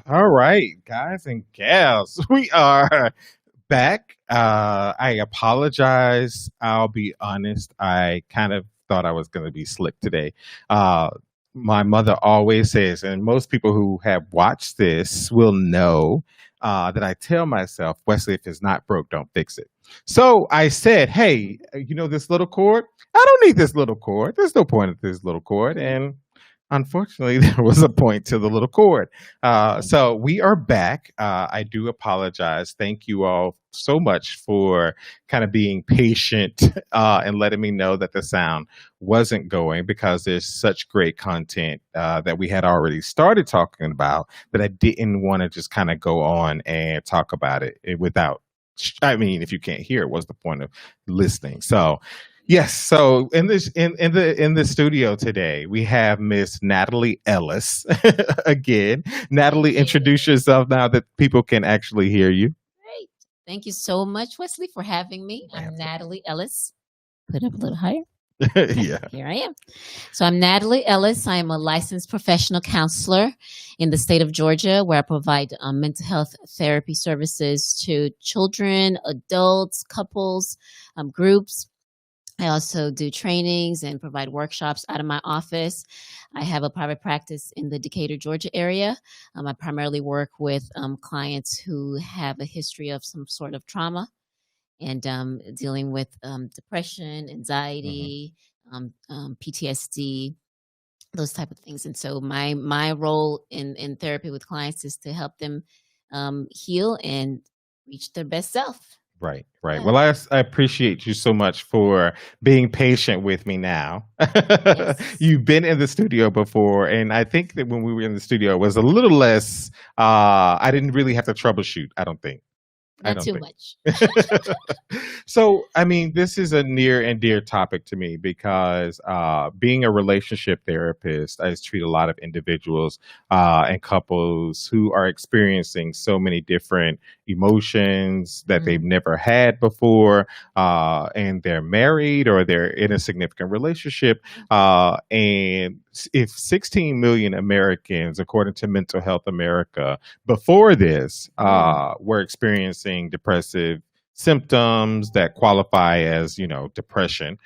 All right, guys and gals, we are back. I apologize. I'll be honest. I kind of thought I was going to be slick today. Uh, my mother always says, and most people who have watched this will know that I tell myself, Wesley, if it's not broke, don't fix it. So I said, hey, this little cord? I don't need this little cord. There's no point at this little cord. And unfortunately, there was a point to the little cord. So we are back. I do apologize. Thank you all so much for kind of being patient and letting me know that the sound wasn't going because there's such great content that we had already started talking about that I didn't want to just kind of go on and talk about it without. I mean, if you can't hear it, what's the point of listening? So yes. So in the studio today, we have Miss Natalie Ellis again. Natalie, introduce yourself now that people can actually hear you. Great. Thank you so much, Wesley, for having me. I'm Natalie Ellis. Put up a little higher. Yeah. Here I am. So I'm Natalie Ellis. I am a licensed professional counselor in the state of Georgia, where I provide mental health therapy services to children, adults, couples, groups. I also do trainings and provide workshops out of my office. I have a private practice in the Decatur, Georgia area. I primarily work with clients who have a history of some sort of trauma and dealing with depression, Hmm. anxiety, PTSD, those type of things. And so my role in therapy with clients is to help them heal and reach their best self. Right, right. Yeah. Well, I appreciate you so much for being patient with me now. Yes. You've been in the studio before, and I think that when we were in the studio, it was a little less, I didn't really have to troubleshoot, I don't think. I Not don't too think. much. So, I mean, this is a near and dear topic to me because being a relationship therapist, I treat a lot of individuals and couples who are experiencing so many different emotions that they've Mm, never had before, and they're married or they're in a significant relationship. yeah. And if 16 million Americans, according to Mental Health America, before this Mm, were experiencing depressive symptoms that qualify as depression,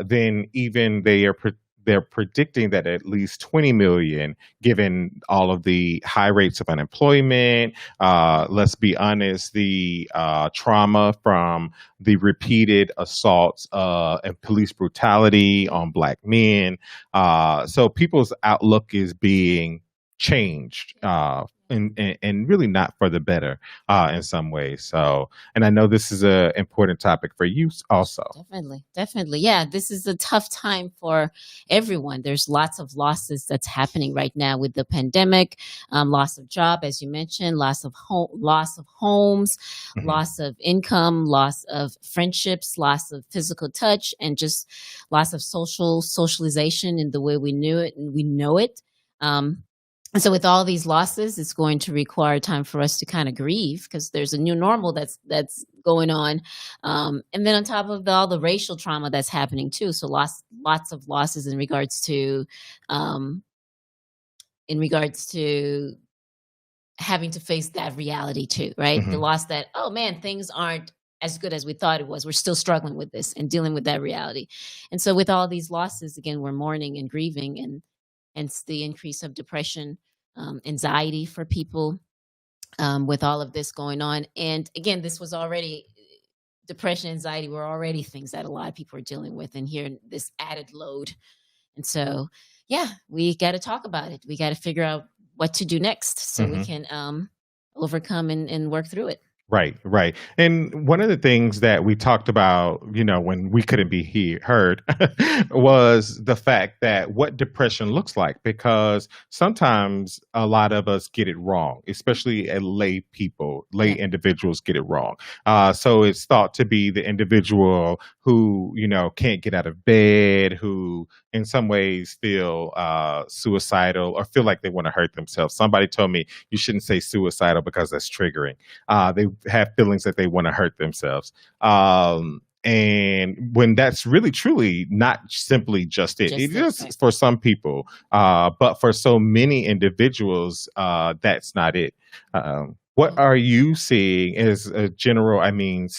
then even they're predicting that at least 20 million, given all of the high rates of unemployment, let's be honest, the trauma from the repeated assaults and police brutality on black men. So people's outlook is being changed, and really not for the better in some ways. So, and I know this is an important topic for you also. definitely, definitely. Yeah, this is a tough time for everyone. There's lots of losses that's happening right now with the pandemic, loss of job, as you mentioned, loss of homes, Mhm. loss of income, loss of friendships, loss of physical touch, and just loss of socialization in the way we knew it and we know it. Um, and so with all these losses, it's going to require time for us to kind of grieve because there's a new normal that's going on. And then on top of all the racial trauma that's happening too. So lots of losses um, in regards to having to face that reality too, right? The Mhm. loss that, oh man, things aren't as good as we thought it was. We're still struggling with this and dealing with that reality. And so with all these losses, again, we're mourning and grieving and hence the increase of depression, anxiety for people with all of this going on. And again, this was already depression, anxiety were already things that a lot of people are dealing with, and here this added load. And so, yeah, we got to talk about it. We got to figure out what to do next so we Mhm. can overcome and work through it. Right, right. And one of the things that we talked about, when we couldn't be heard, was the fact that what depression looks like, because sometimes a lot of us get it wrong, especially lay Yeah. individuals get it wrong. So it's thought to be the individual who, can't get out of bed, who in some ways feel suicidal or feel like they want to hurt themselves. Somebody told me you shouldn't say suicidal because that's triggering. They have feelings that they want to hurt themselves. And when that's really truly not simply just it, it Just it, right? is for some people, but for so many individuals, that's not it. What Mhm. are you seeing as a general, I mean,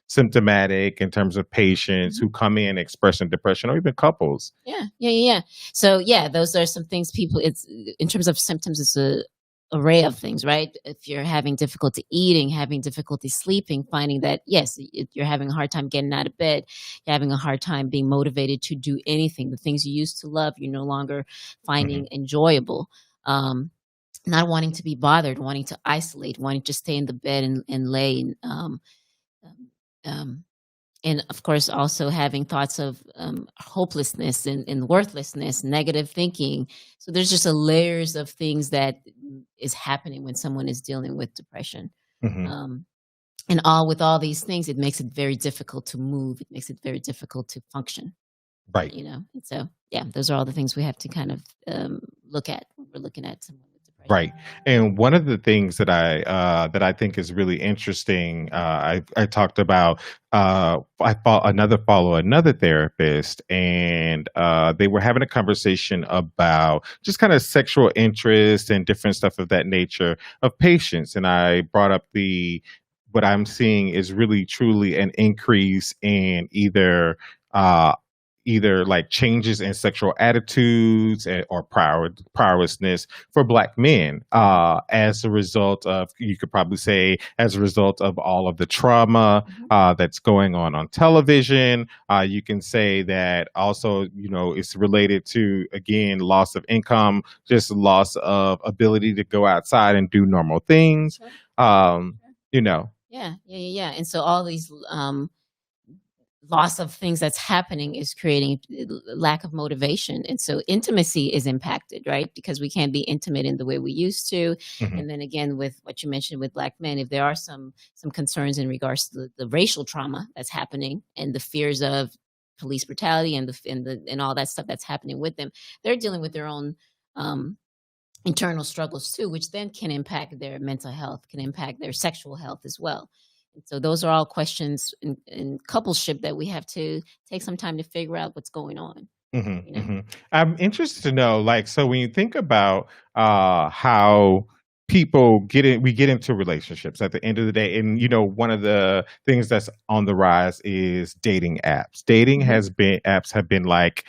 symptomatic in terms of patients Mhm. who come in expressing depression or even couples? Yeah, yeah, yeah, yeah. So yeah, those are some things people. It's in terms of symptoms. It's a array of things, right? If you're having difficulty eating, having difficulty sleeping, finding that yes, you're having a hard time getting out of bed, you're having a hard time being motivated to do anything. The things you used to love, you're no longer Hmm. finding enjoyable. Um, Not wanting to be bothered, wanting to isolate, wanting to stay in the bed and lay. Um, um, and of course also having thoughts of hopelessness and worthlessness, negative thinking. So there's just a layers of things that is happening when someone is dealing with depression. Hmm. um, and all with all these things, it makes it very difficult to move, it makes it very difficult to function, Right. and so yeah, those are all the things we have to kind of look at when we're looking at someone with depression. Right. And one of the things that I think is really interesting, I talked about, follow another therapist, and they were having a conversation about just kind of sexual interest and different stuff of that nature of patients. And I brought up the what I'm seeing is really truly an increase in uh either like changes in sexual attitudes, or powerlessness for black men, Mhm, as a result of, you could probably say, as a result of all of the trauma mhm, that's going on television. You can say that also, it's related to, again, loss of income, just loss of ability to go outside and do normal things. sure, um sure. you know Yeah, yeah, yeah, yeah. And so all these loss of things that's happening is creating lack of motivation, and so intimacy is impacted, right? Because we can't be intimate in the way we used to. mhm, And then again, with what you mentioned with black men, if there are some concerns in regards to the racial trauma that's happening and the fears of police brutality and all that stuff that's happening with them, they're dealing with their own um internal struggles too, which then can impact their mental health, can impact their sexual health as well. And so those are all questions in coupleship that we have to take some time to figure out what's going on, mhm, you know? mhm. I'm interested to know, like, so when you think about how people we get into relationships at the end of the day, and one of the things that's on the rise is dating apps. Dating Mhm. has been apps have been like,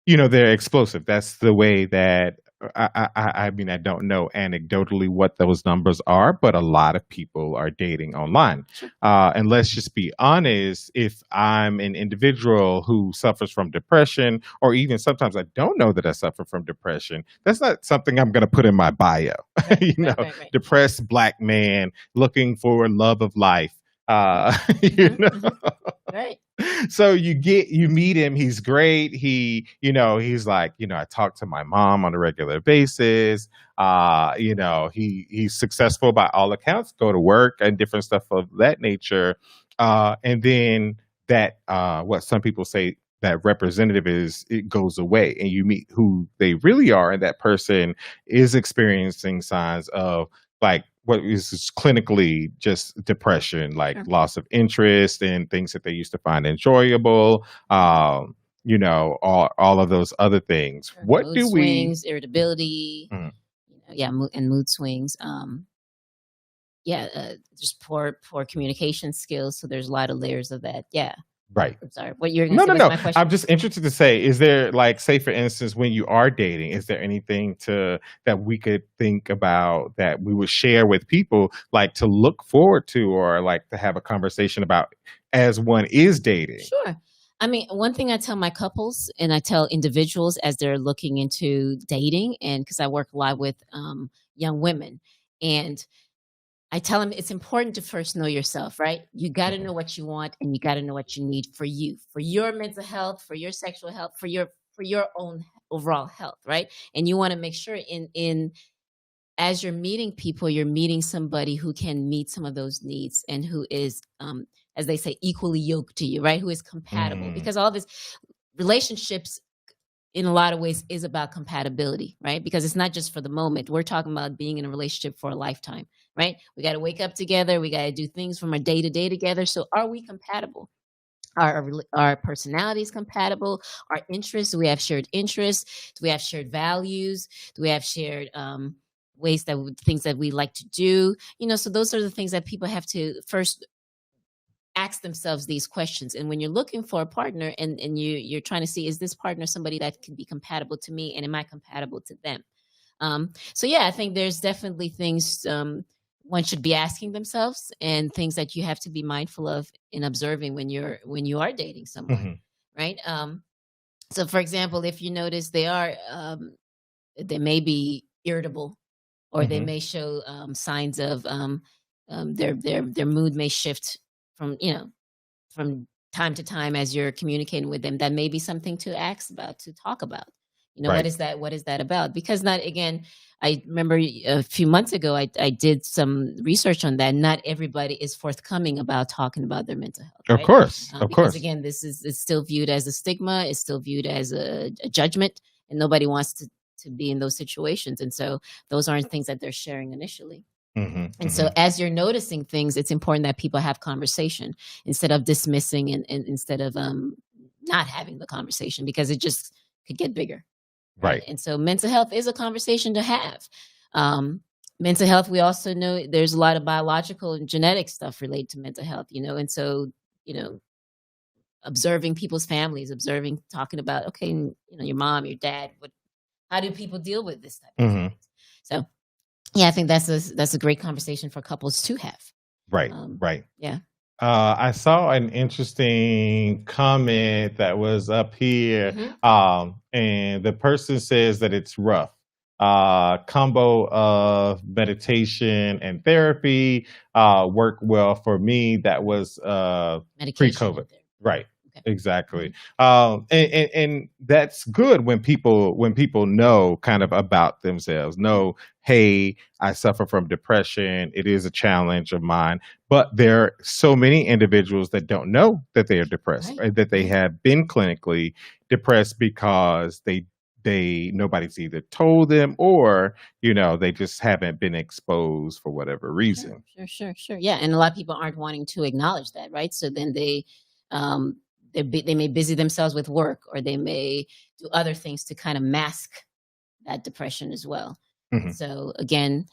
they're explosive. That's the way that I mean, I don't know anecdotally what those numbers are, but a lot of people are dating online. Sure. And let's just be honest, if I'm an individual who suffers from depression, or even sometimes I don't know that I suffer from depression, that's not something I'm going to put in my bio. Right, you know, right, right, right. depressed black man looking for love of life. Right. You Mhm, know, mhm. Right. so you meet him, he's great, he's like, I talk to my mom on a regular basis. He's successful by all accounts, go to work and different stuff of that nature. And then that, what some people say, that representative is, it goes away, and you meet who they really are, and that person is experiencing signs of, like, what is clinically just depression, like Sure. loss of interest in things that they used to find enjoyable, all of those other things. Sure. What Mood do we swings, irritability, mm, yeah, and mood swings. Yeah, just poor communication skills. So there's a lot of layers of that. Yeah. right. I'm sorry. What you're gonna No, say? no, What's no. my I'm question? just interested to say, is there, like, say for instance, when you are dating, is there anything to that we could think about that we would share with people, like to look forward to, or like to have a conversation about as one is dating? Sure. I mean, one thing I tell my couples and I tell individuals as they're looking into dating, and because I work a lot with young women, and I tell them it's important to first know yourself, right? You got to Mhm. know what you want and you got to know what you need for you, for your mental health, for your sexual health, for your own overall health, right? And you want to make sure in as you're meeting people, you're meeting somebody who can meet some of those needs and who is, as they say, equally yoked to you, right? Who is compatible. Mm, Because all this relationships, in a lot of ways, is about compatibility, right? Because it's not just for the moment. We're talking about being in a relationship for a lifetime, right? We got to wake up together. We got to do things from our day to day together. So, are we compatible? our personalities compatible, our interests? Do we have shared interests? Do we have shared values? Do we have shared ways that things that we like to do? So those are the things that people have to first ask themselves these questions. And when you're looking for a partner, and you're trying to see, is this partner somebody that can be compatible to me, and am I compatible to them? So yeah, I think there's definitely things one should be asking themselves, and things that you have to be mindful of in observing when you are dating someone, Hmm. right? So for example, if you notice they may be irritable, or they Hmm. may show signs of their mood may shift from from time to time as you're communicating with them. That may be something to ask about, to talk about. What Right. is that? What is that about? Because not again, I remember a few months ago, I did some research on that. Not everybody is forthcoming about talking about their mental health, Of right? course. Of Because course. again, this is it's still viewed as a stigma. It's still viewed as a judgment, and nobody wants to be in those situations. And so those aren't things that they're sharing initially. Hmm. And so Hmm. as you're noticing things, it's important that people have conversation instead of dismissing, and instead of not having the conversation, because it just could get bigger. Right. Right. And so mental health is a conversation to have. Um, Mental health, we also know there's a lot of biological and genetic stuff related to mental health, and so, you know, observing people's families, talking about, okay, your mom, your dad, how do people deal with this type of Hmm. things? So yeah, I think that's a great conversation for couples to have. Right. Um, Right. yeah. I saw an interesting comment that was up here, Hmm. and the person says that it's rough. Combo of meditation and therapy work well for me. That was Medication pre-COVID, and therapy. right? Okay. Exactly. Hmm. And that's good when people know kind of about themselves. Know, hey, I suffer from depression. It is a challenge of mine, but there are so many individuals that don't know that they are depressed, Right. or that they Right. have been clinically depressed, because they nobody's either told them, or they just haven't been exposed for whatever Sure. reason. Sure. Sure. Sure. Yeah. And a lot of people aren't wanting to acknowledge that, right? So then um, they may busy themselves with work, or they may do other things to kind of mask that depression as well. And Hmm. so again,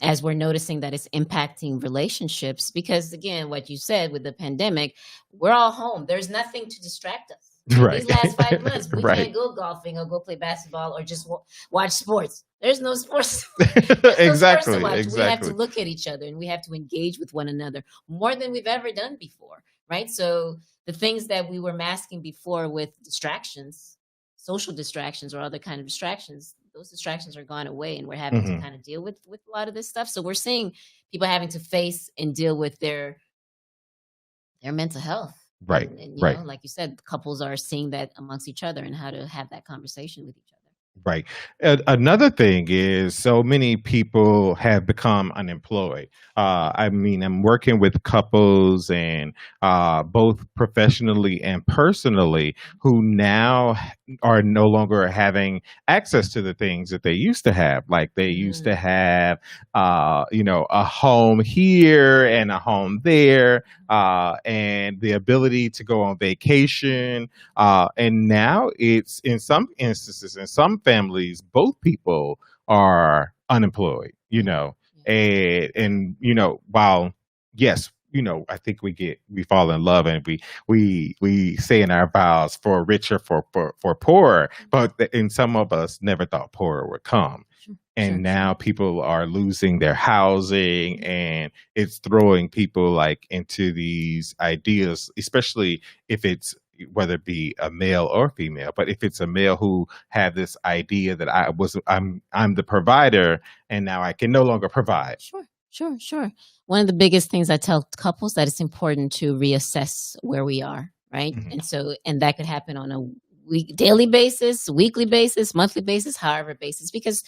as we're noticing that it's impacting relationships, because again, what you said with the pandemic, we're all home. There's nothing to distract us. Right? Right. These last 5 months, we can't Right. go golfing or go play basketball, or just watch sports. There's no sports. There's no sports to Exactly. watch. We have to Exactly. look at each other, and we have to engage with one another more than we've ever done before. Right. So the things that we were masking before with distractions, social distractions or other kind of distractions, those distractions are gone away, and we're having to Hmm. kind of deal with a lot of this stuff. So we're seeing people having to face and deal with their mental health. Right. And Right. like you said, couples are seeing that amongst each other, and how to have that conversation with each other. Right. Another thing is, so many people have become unemployed. I mean, I'm working with couples, and both professionally and personally, who now are no longer having access to the things that they used to have. Like, they used to Mm. have, a home here and a home there, and the ability to go on vacation, and now it's, in some instances, in some families, both people are unemployed, Yeah. Yeah. and while, yes, I think we fall in love, and we say in our vows, for richer, for poorer, but in some of us never thought poorer would come. Sure. And Sure. Sure. now people are losing their housing, Mhm. and it's throwing people like into these ideas, especially if it's, whether it be a male or female, but if it's a male who had this idea that I'm the provider, and now I can no longer provide. Sure, sure, sure. One of the biggest things I tell couples, that it's important to reassess where we are, right? Mhm. And that could happen on a daily basis, weekly basis, monthly basis, however basis, because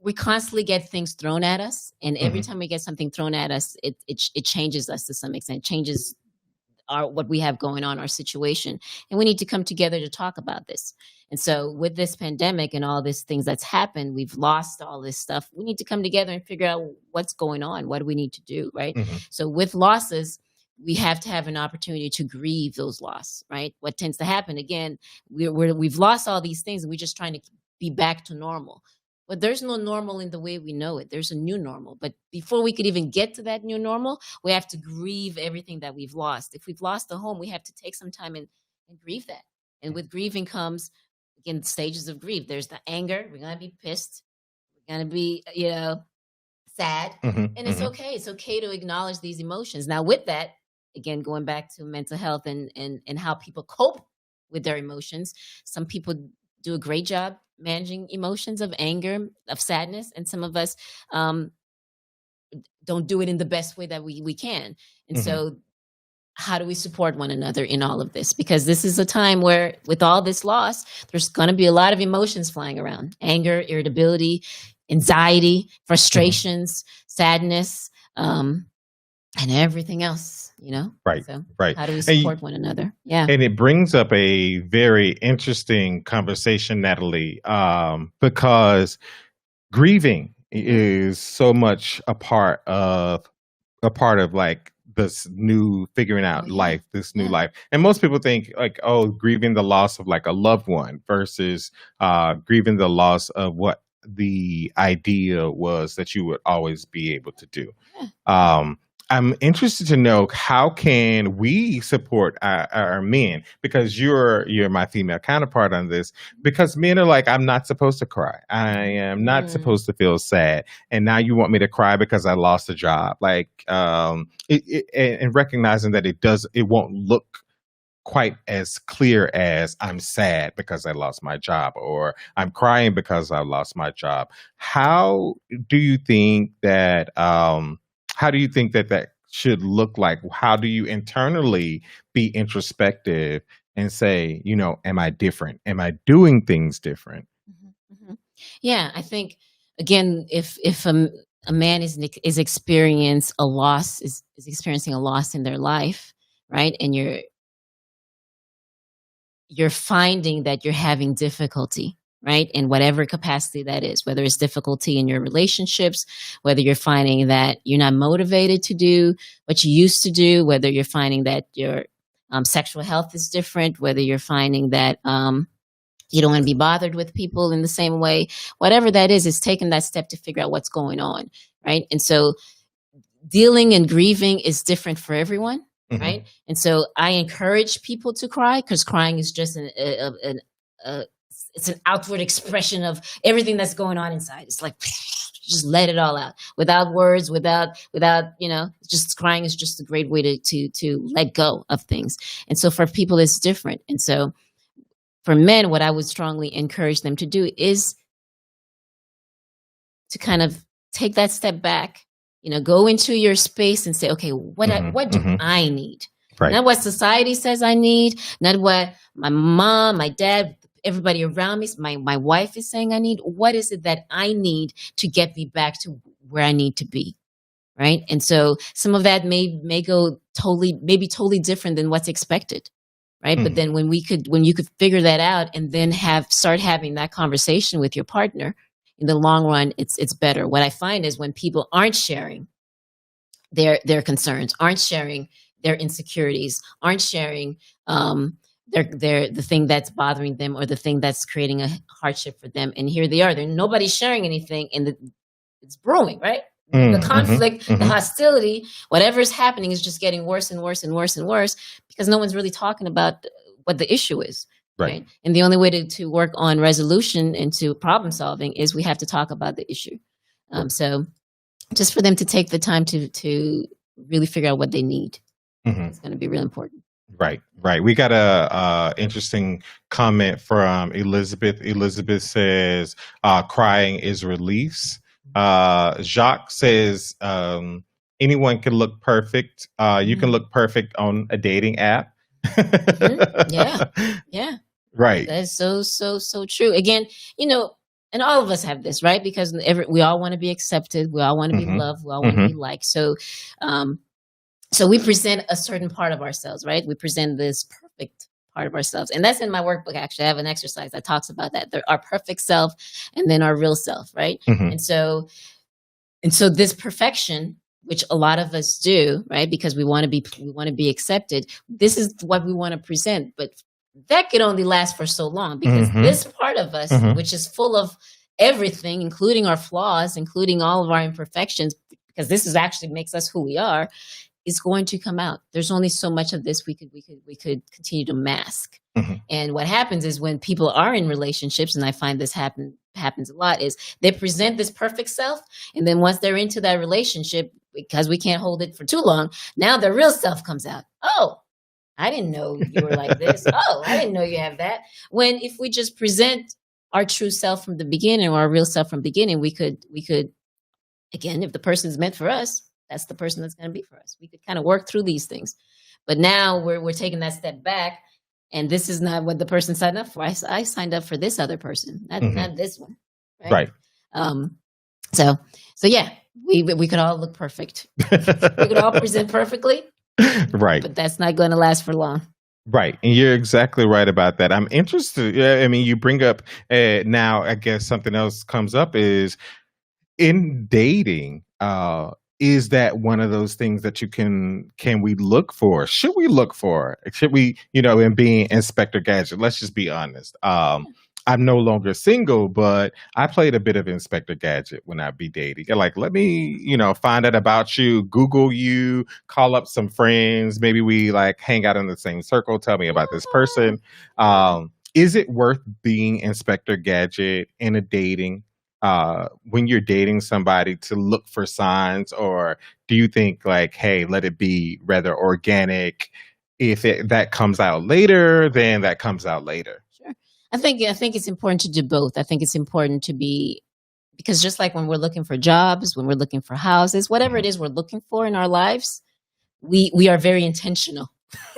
we constantly get things thrown at us, and every Mhm. time we get something thrown at us, it changes us to some extent, changes our what we have going on, our situation, and we need to come together to talk about this. And so with this pandemic and all these things that's happened, we've lost all this stuff. We need to come together and figure out what's going on, what do we need to do, right? Mhm. So with losses, we have to have an opportunity to grieve those loss, right? What tends to happen again, we've lost all these things and we're just trying to be back to normal. But there's no normal in the way we know it. There's a new normal. But before we could even get to that new normal, we have to grieve everything that we've lost. If we've lost a home, we have to take some time and grieve that. And with grieving comes, again, stages of grief. There's the anger. We're going to be pissed. We're going to be, sad. Hmm. And it's Hmm. okay. It's okay to acknowledge these emotions. Now, with that, again, going back to mental health and how people cope with their emotions, some people do a great job managing emotions of anger, of sadness, and some of us don't do it in the best way that we can. And Hmm. so how do we support one another in all of this? Because this is a time where, with all this loss, there's going to be a lot of emotions flying around: anger, irritability, anxiety, frustrations, sadness, and everything else, Right. So Right. how do we And support one another? Yeah. And it brings up a very interesting conversation, Natalie, because grieving is so much a part of like this new figuring Oh, out yeah. life, this new Yeah. life. And most people think like, oh, grieving the loss of like a loved one versus grieving the loss of what the idea was that you would always be able to do. Yeah. um I'm interested to know how can we support our men, because you're my female counterpart on this, because men are like, I'm not supposed to cry, I am not Mm. supposed to feel sad, and now you want me to cry because I lost a job. Like and recognizing that it won't look quite as clear as I'm sad because I lost my job or I'm crying because I lost my job. How do you think that that should look like? How do you internally be introspective and say, am I different? Am I doing things different? Mhm, mhm. Yeah, I think again, if a man is experiencing a loss in their life, right, and you're finding that you're having difficulty, right, in whatever capacity that is, whether it's difficulty in your relationships, whether you're finding that you're not motivated to do what you used to do, whether you're finding that your sexual health is different, whether you're finding that you don't want to be bothered with people in the same way, whatever that is taking that step to figure out what's going on, right? And so dealing and grieving is different for everyone, Hmm. right? And so I encourage people to cry, because crying is just a it's an outward expression of everything that's going on inside. It's like just let it all out without words, without just crying is just a great way to let go of things. And so for people, it's different. And so for men, what I would strongly encourage them to do is to kind of take that step back, go into your space and say, okay, Hmm. what do Hmm. I need? Right. Not what society says I need, not what my mom, my dad, everybody around me, my wife is saying I need. What is it that I need to get me back to where I need to be? Right. And so some of that may go maybe totally different than what's expected. Right. But Hmm. then when you could figure that out and then start having that conversation with your partner, in the long run, it's better. What I find is when people aren't sharing their concerns, aren't sharing their insecurities, aren't sharing the thing that's bothering them or the thing that's creating a hardship for them, and here they are, nobody's sharing anything, and it's brewing, right? The Hmm. conflict, the Hmm. hostility, whatever's happening is just getting worse and worse and worse and worse, because no one's really talking about what the issue is, Right. right? And the only way to work on resolution and to problem solving is we have to talk about the issue. So just for them to take the time to really figure out what they need Hmm. is going to be real important. Right, right. We got a interesting comment from Elizabeth. Elizabeth says, "Crying is release." Jacques says, "Anyone can look perfect. You can Mhm. look perfect on a dating app." Mhm. Yeah, yeah. Right. That is so true. Again, and all of us have this, right? Because we all want to be accepted, we all want to be Hmm. loved, we all want to Hmm. be liked. Um, so we present a certain part of ourselves, right? We present this perfect part of ourselves, and that's in my workbook. Actually, I have an exercise that talks about that. There, our perfect self, and then our real self, right? Hmm. And so this perfection which a lot of us do, right? Because we want to be accepted. This is what we want to present, but that could only last for so long because Mm-hmm. this part of us, Mm-hmm. which is full of everything, including our flaws, including all of our imperfections, because this is actually makes us who we are, is going to come out. There's only so much of this we could continue to mask. Mm-hmm. And what happens is when people are in relationships, and I find this happens a lot, is they present this perfect self, and then once they're into that relationship, because we can't hold it for too long, now their real self comes out. Oh, I didn't know you were like this. Oh, I didn't know you have that. When if we just present our true self from the beginning, or our real self from the beginning, we could again, if the person is meant for us, that's the person that's going to be for us. We could kind of work through these things. But now we're taking that step back, and this is not what the person signed up for. I signed up for this other person, Mm-hmm. not this one. Right. Um, so yeah, we could all look perfect. We could all present perfectly, Right. but that's not going to last for long. Right. And you're exactly right about that. I'm interested. I mean, you bring up now, I guess something else comes up is in dating. Is that one of those things that you can we look for? Should we look for? Should we, in being Inspector Gadget? Let's just be honest. I'm no longer single, but I played a bit of Inspector Gadget when I'd be dating. Like, let me, find out about you, Google you, call up some friends. Maybe we like hang out in the same circle. Tell me about this person. Is it worth being Inspector Gadget in a dating? When you're dating somebody to look for signs, or do you think like, hey, let it be rather organic? If that comes out later, then that comes out later. Sure. I think it's important to do both. I think it's important to be, because just like when we're looking for jobs, when we're looking for houses, whatever it is we're looking for in our lives, we are very intentional.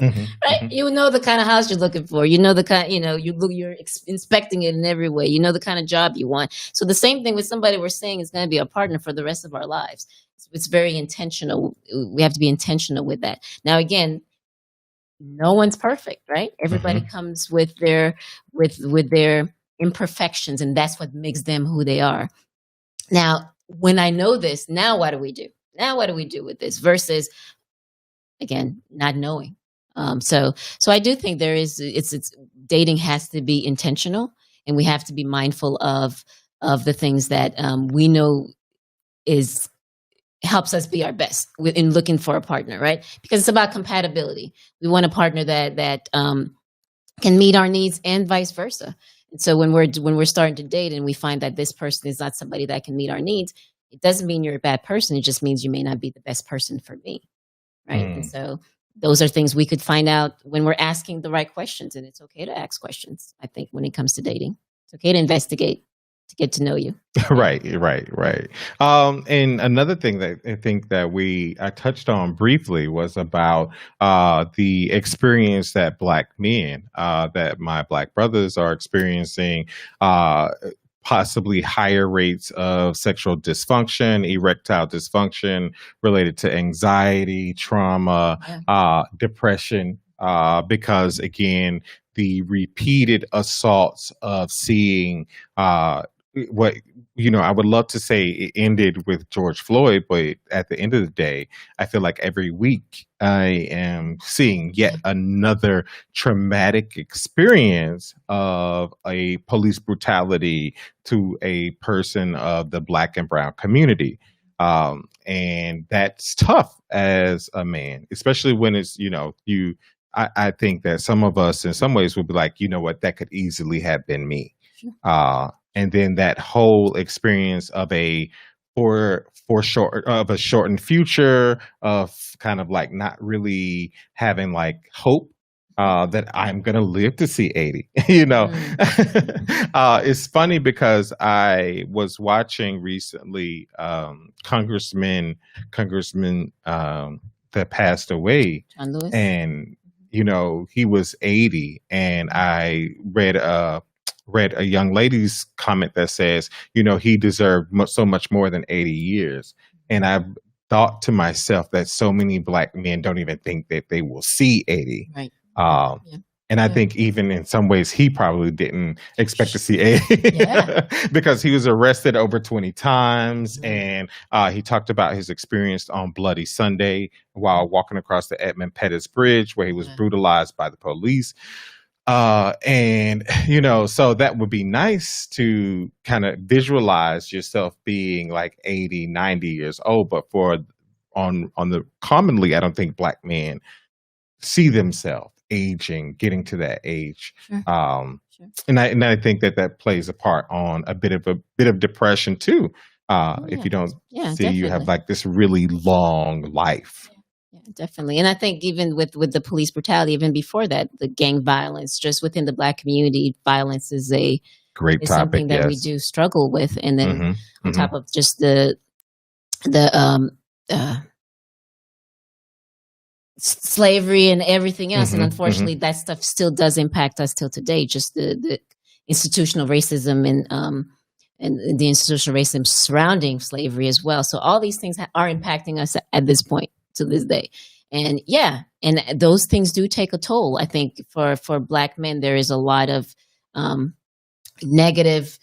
Mm-hmm. Right? Mm-hmm. You know the kind of house you're looking for. You know the kind, you're inspecting it in every way. You know the kind of job you want. So the same thing with somebody we're saying is going to be a partner for the rest of our lives. It's very intentional. We have to be intentional with that. Now, again, no one's perfect, right? Everybody comes with their imperfections, and that's what makes them who they are. Now, when I know this, now what do we do? Now what do we do with this versus, again, not knowing? So I do think there is it's dating has to be intentional, and we have to be mindful of the things that we know helps us be our best in looking for a partner, right? Because it's about compatibility. We want a partner that can meet our needs and vice versa. And so when we're starting to date and we find that this person is not somebody that can meet our needs, it doesn't mean you're a bad person. It just means you may not be the best person for me, right? And so those are things we could find out when we're asking the right questions, and it's okay to ask questions. I think when it comes to dating, it's okay to investigate, to get to know you. Right. And another thing that I think that I touched on briefly was about the experience that Black men, that my Black brothers are experiencing, possibly higher rates of sexual dysfunction, erectile dysfunction related to anxiety, trauma, depression, because again, the repeated assaults of seeing what I would love to say it ended with George Floyd, but at the end of the day, I feel like every week I am seeing yet another traumatic experience of a police brutality to a person of the Black and brown community. And that's tough as a man, especially when it's, I think that some of us in some ways would be like, you know what, that could easily have been me. And then that whole experience of a shortened future, of kind of like not really having like hope that I'm gonna live to see 80. It's funny because I was watching recently congressman that passed away, John Lewis. and he was 80, and I read a young lady's comment that says, he deserved so much more than 80 years. And I thought to myself that so many Black men don't even think that they will see 80. Right. And I Yeah. think even in some ways, he probably didn't expect to see a Yeah. because he was arrested over 20 times. Mhm. And he talked about his experience on Bloody Sunday while walking across the Edmund Pettus Bridge, where he was Yeah. brutalized by the police. And, you know, so that would be nice to kind of visualize yourself being like 80, 90 years old. But for on the commonly, I don't think Black men see themselves aging, getting to that age. Sure. Sure. And I think that that plays a part on a bit of depression too. Oh, If yeah. you don't Yeah, see you have definitely. like this really long life. Yeah, definitely. And I think even with the police brutality, even before that, the gang violence, just within the Black community, violence Great is topic. something that we Yes. do struggle with. And then Hmm. on Hmm. top of just the uh, slavery and everything else, and Hmm. Hmm. unfortunately, that stuff still does impact us till today. Just the institutional racism and the institutional racism surrounding slavery as well. So all these things are impacting us at this point to this day. And yeah, and those things do take a toll. I think for Black men, there is a lot of um, negative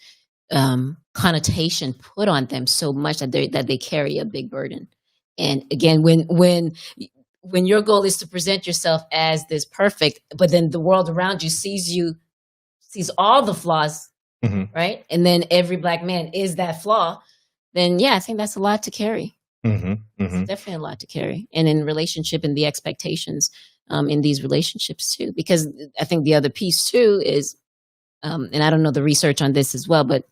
connotation put on them so much that they carry a big burden. And again, when your goal is to present yourself as this perfect, but then the world around you sees all the flaws, Hmm. right? And then every Black man is that flaw. Then yeah, I think that's a lot to carry. Hmm. It's Hmm. definitely a lot to carry, and in relationship and the expectations in these relationships too. Because I think the other piece too is, and I don't know the research on this as well, but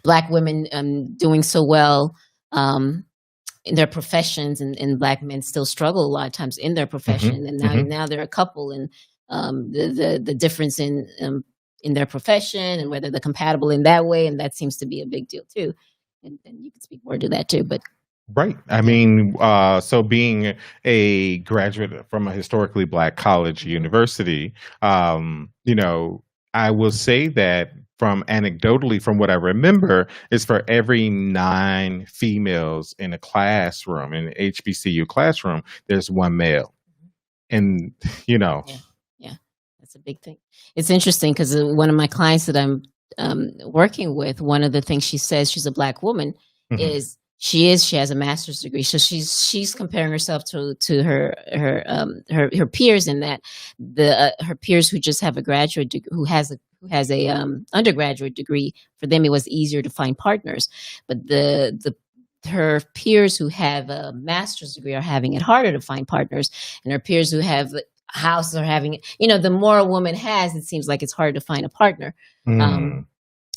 Black women doing so well in their professions, and Black men still struggle a lot of times in their Hmm. profession. And Hmm. now they're a couple, and the difference in their profession and whether they're compatible in that way, and that seems to be a big deal too. And you can speak more to that too. But Right. I yeah, mean, so being a graduate from a historically Black college hmm, university, you know, I will say that from anecdotally, from what I remember, is for every 9 females in a classroom, in an HBCU classroom, there's one male. And, you know, yeah, yeah, that's a big thing. It's interesting because one of my clients that I'm working with, one of the things she says, she's a Black woman, mhm, is she has a master's degree, so she's comparing herself to her peers, in that the her peers who just have a graduate who has a undergraduate degree, for them it was easier to find partners, but the her peers who have a master's degree are having it harder to find partners, and her peers who have houses are having it. The more a woman has, it seems like it's harder to find a partner. Um, mm,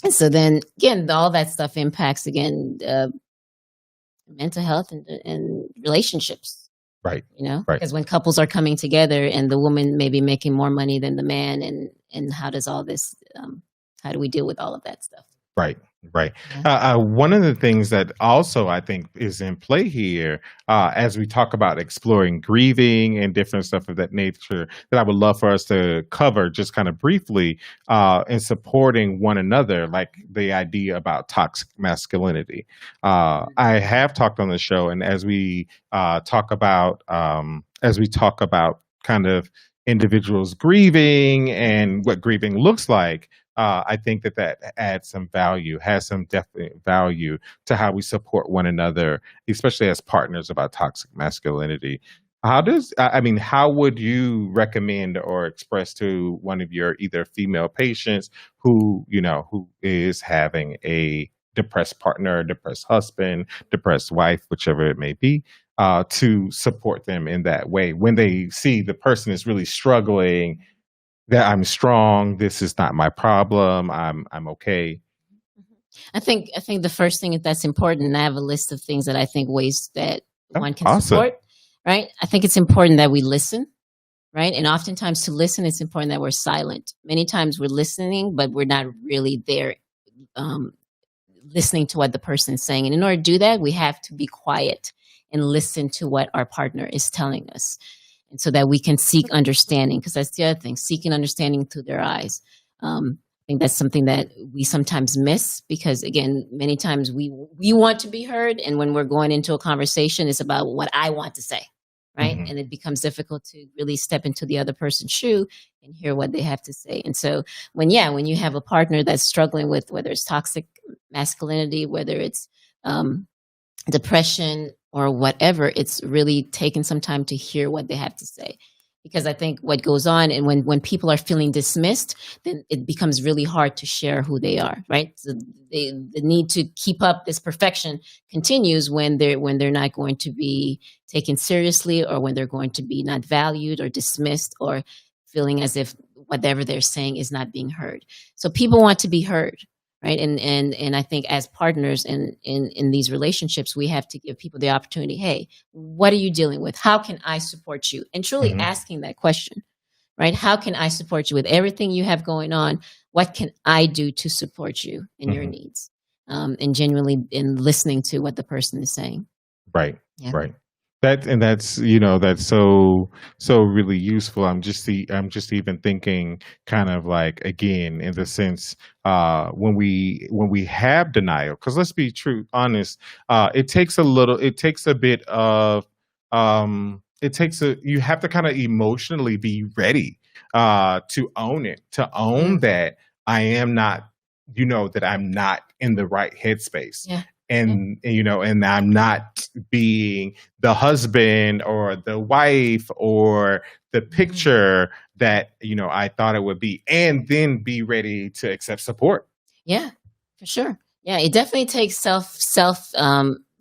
and so then again, all that stuff impacts again mental health and relationships. right, right. Because when couples are coming together and the woman may be making more money than the man, and how does all this? How do we deal with all of that stuff? Right, right. Yeah. One of the things that also I think is in play here, as we talk about exploring grieving and different stuff of that nature, that I would love for us to cover just kind of briefly, in supporting one another, like the idea about toxic masculinity. I have talked on the show, and as we talk about kind of individuals grieving and what grieving looks like, I think that that adds some value, has some definite value to how we support one another, especially as partners about toxic masculinity. I mean, how would you recommend or express to one of your either female patients who is having a depressed partner, depressed husband, depressed wife, whichever it may be, to support them in that way when they see the person is really struggling, that I'm strong. This is not my problem. I'm okay. I think the first thing that's important, and I have a list of things that I think ways that Oh, one can awesome. support. Right. I think it's important that we listen. Right. And oftentimes to listen, it's important that we're silent. Many times we're listening, but we're not really there um, listening to what the person is saying. And in order to do that, we have to be quiet and listen to what our partner is telling us. And so that we can seek understanding, because that's the other thing, seeking understanding through their eyes. I think that's something that we sometimes miss, because again, many times we want to be heard. And when we're going into a conversation, it's about what I want to say. right? And it becomes difficult to really step into the other person's shoe and hear what they have to say. And so when you have a partner that's struggling with whether it's toxic masculinity, whether it's depression or whatever, it's really taking some time to hear what they have to say. Because I think what goes on, and when people are feeling dismissed, then it becomes really hard to share who they are, right? So the need to keep up this perfection continues when they're not going to be taken seriously, or when they're going to be not valued or dismissed, or feeling as if whatever they're saying is not being heard. So people want to be heard, right? And I think as partners in these relationships, we have to give people the opportunity. Hey, what are you dealing with? How can I support you? And truly asking that question, right? How can I support you with everything you have going on? What can I do to support you in your needs? And genuinely in listening to what the person is saying. Right. Yeah. Right. That's so really useful. I'm just even thinking kind of like, again, in the sense when we have denial, because let's be honest, you have to kind of emotionally be ready to own it, to own that I am not, that I'm not in the right headspace. Yeah. And and I'm not being the husband or the wife or the picture that I thought it would be, and then be ready to accept support. Yeah, for sure. Yeah, it definitely takes self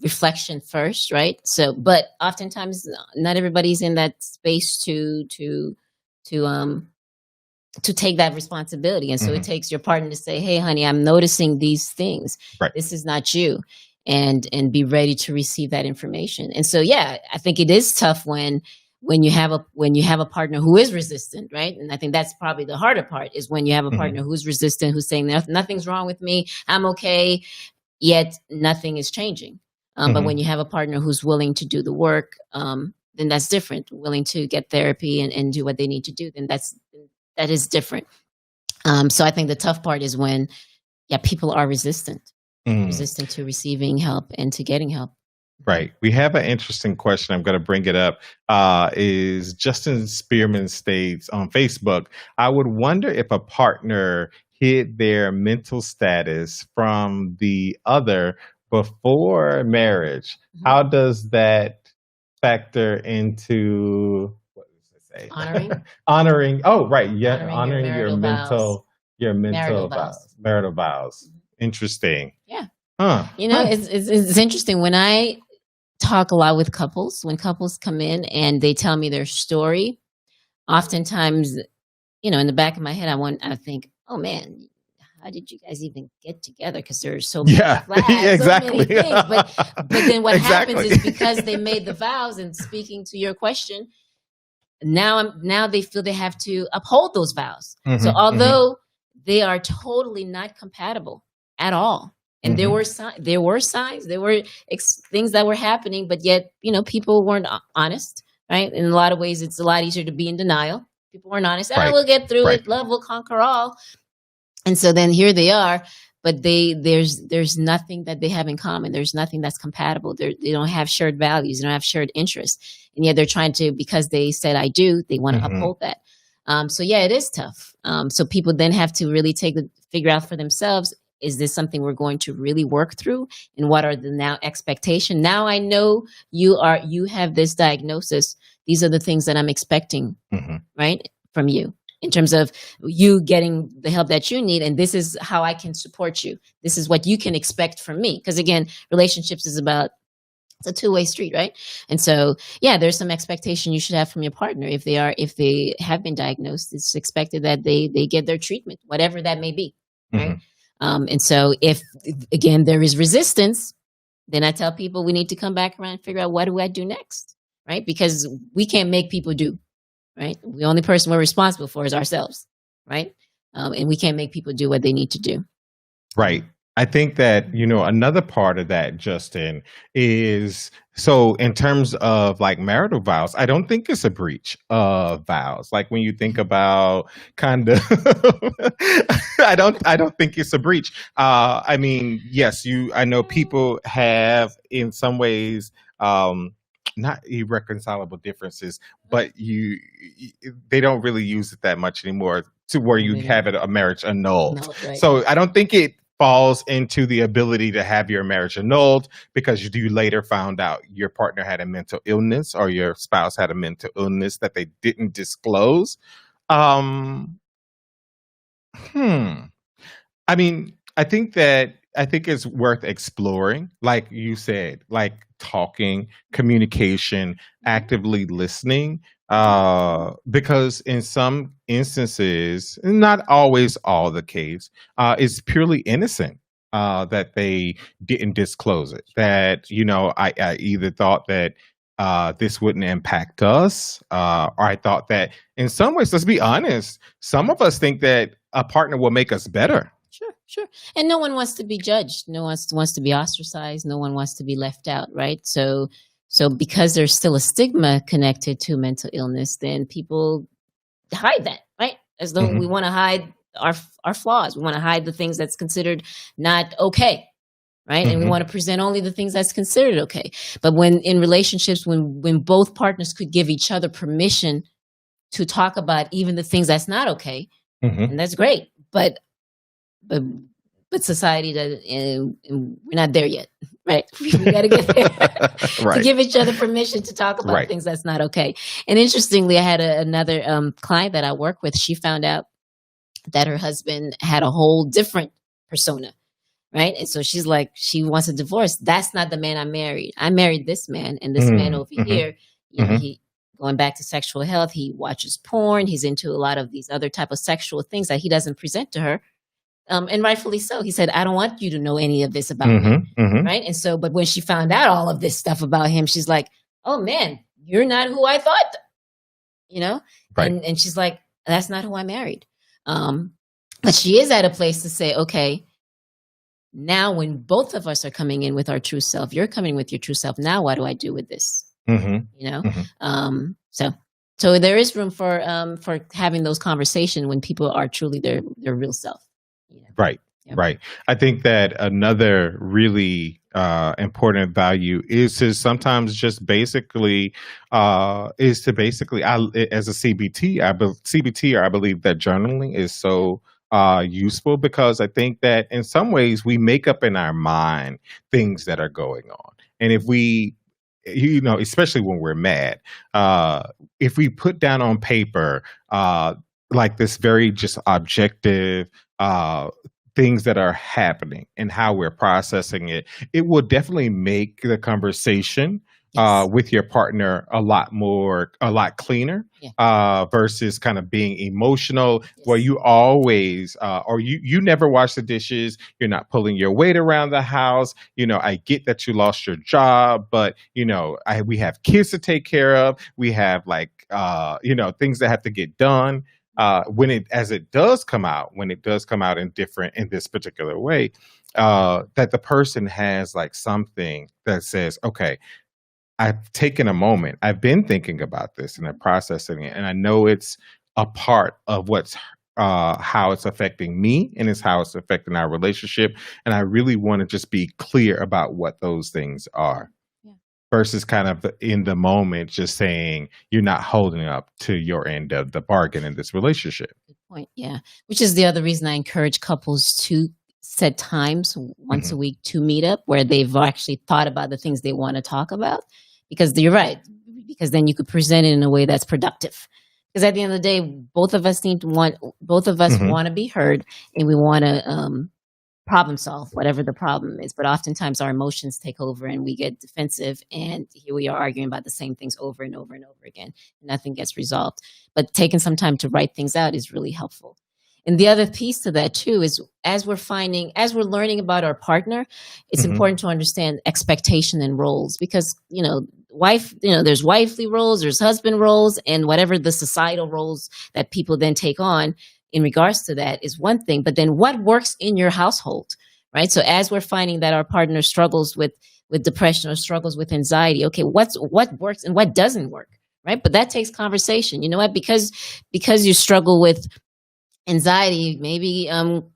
reflection first, right? So, but oftentimes not everybody's in that space to take that responsibility. And so it takes your partner to say, hey, honey, I'm noticing these things. Right. This is not you. And be ready to receive that information. And so, yeah, I think it is tough when you have a partner who is resistant, right? And I think that's probably the harder part, is when you have a partner who's resistant, who's saying nothing's wrong with me, I'm okay, yet nothing is changing. But when you have a partner who's willing to do the work, then that's different. Willing to get therapy and do what they need to do, then that is different. So I think the tough part is when, people are resistant to receiving help and to getting help. Right. We have an interesting question. I'm going to bring it up. Is Justin Spearman states on Facebook, I would wonder if a partner hid their mental status from the other before marriage. How does that factor into, what does it say? Honoring. Oh, right. Yeah. Honoring your marital vows. Interesting. Yeah. Huh. It's interesting when I talk a lot with couples. When couples come in and they tell me their story, oftentimes, in the back of my head, I think, oh man, how did you guys even get together? Because there's so many flags, exactly. So many things. But then what happens is, because they made the vows, and speaking to your question, now they feel they have to uphold those vows. So although they are totally not compatible at all, and there were signs, there were things that were happening, but yet people weren't honest, right? In a lot of ways, it's a lot easier to be in denial. People weren't honest. Right. We'll get through it. Love will conquer all. And so then here they are, but there's nothing that they have in common. There's nothing that's compatible. They don't have shared values. They don't have shared interests. And yet they're trying to, because they said I do, they want to uphold that. So yeah, it is tough. So people then have to really figure out for themselves, is this something we're going to really work through? And what are the now expectation? Now I know you have this diagnosis. These are the things that I'm expecting, right, from you, in terms of you getting the help that you need. And this is how I can support you. This is what you can expect from me. Because again, relationships is about, it's a two-way street, right? And so, yeah, there's some expectation you should have from your partner. If they have been diagnosed, it's expected that they get their treatment, whatever that may be, right? And so if, again, there is resistance, then I tell people we need to come back around and figure out, what do I do next, right? Because we can't make people do, right? The only person we're responsible for is ourselves, right? And we can't make people do what they need to do. Right. I think that, another part of that, Justin, is, so in terms of like marital vows, I don't think it's a breach of vows. Like when you think about kind of, I don't think it's a breach. I mean, yes, I know people have in some ways, not irreconcilable differences, but they don't really use it that much anymore to where you They don't. have a marriage annulled. No, right. So I don't think it falls into the ability to have your marriage annulled because you later found out your partner had a mental illness or your spouse had a mental illness that they didn't disclose. Um, hmm. I mean, I think it's worth exploring, like you said, like talking, communication, Mhm. actively listening. Yeah. Because in some instances, not always all the case, it's purely innocent that they didn't disclose it. That I either thought that this wouldn't impact us, or I thought that in some ways, let's be honest, some of us think that a partner will make us better. Sure, sure. And no one wants to be judged. No one wants to be ostracized. No one wants to be left out, right? So because there's still a stigma connected to mental illness, then people hide that, right? As though we Mhm, want to hide our flaws. We want to hide the things that's considered not okay, right? And we mhm, want to present only the things that's considered okay. But when in relationships, when both partners could give each other permission to talk about even the things that's not okay, mhm. and that's great. But but society does, and we're not there yet, right? We got to get there to Right, give each other permission to talk about right. things that's not okay. And interestingly, I had another client that I work with. She found out that her husband had a whole different persona, right? And so she's like, she wants a divorce. That's not the man I married. I married this man, and this man Mm, over mhm, here, mhm, he going back to sexual health. He watches porn. He's into a lot of these other type of sexual things that he doesn't present to her, and rightfully so. He said, "I don't want you to know any of this about me." mhm, mhm. Right. And so, but when she found out all of this stuff about him, she's like, "Oh man, you're not who I thought," you know? Right. And she's like, "That's not who I married." Um, but she is at a place to say, okay, now when both of us are coming in with our true self, you're coming with your true self. Now, what do I do with this? Mhm, You know? mhm. So so there is room for having those conversations when people are truly their real self. You know? Right, Yeah. right. I think that another really important value is to sometimes just basically as a CBT, I believe that journaling is so useful because I think that in some ways we make up in our mind things that are going on, and if we especially when we're mad, uh if we put down on paper like this very just objective uh things that are happening and how we're processing it, it will definitely make the conversation Yes. with your partner a lot cleaner, Yeah. versus kind of being emotional where Yes. you always, or you never wash the dishes, you're not pulling your weight around the house. I get that you lost your job, but we have kids to take care of. We have like, things that have to get done. When it does come out in this particular way, that the person has like something that says, okay, I've taken a moment, I've been thinking about this and I'm processing it, and I know it's a part of how it's affecting me and it's how it's affecting our relationship, and I really want to just be clear about what those things Yeah. are Yeah. versus kind of in the moment just saying you're not holding up to your end of the bargain in this relationship. Good point. Yeah. Which is the other reason I encourage couples to set times once a Mhm, week to meet up where they've actually thought about the things they want to talk about. Because you're right. Because then you could present it in a way that's productive. Because at the end of the day, both of us mhm, want to be heard, and we want to problem solve whatever the problem is. But oftentimes our emotions take over and we get defensive. And here we are arguing about the same things over and over and over again. Nothing gets resolved. But taking some time to write things out is really helpful. And the other piece to that too is as we're learning about our partner, it's mhm, important to understand expectation and roles because, there's wifely roles, there's husband roles, and whatever the societal roles that people then take on in regards to that is one thing, but then what works in your household, right? So as we're finding that our partner struggles with depression or struggles with anxiety, okay, what works and what doesn't work, right? But that takes conversation. You know what? Because you struggle with anxiety, maybe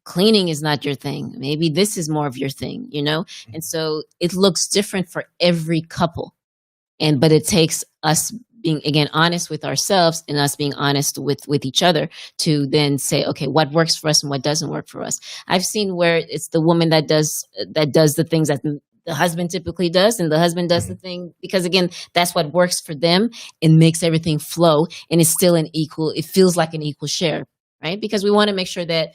cleaning is not your thing. Maybe this is more of your thing, you know? And so it looks different for every couple. But it takes us being, again, honest with ourselves and us being honest with each other to then say, okay, what works for us and what doesn't work for us. I've seen where it's the woman that does the things that the husband typically does, and the husband does the thing because, again, that's what works for them and makes everything flow, and it's still it feels like an equal share, right? Because we want to make sure that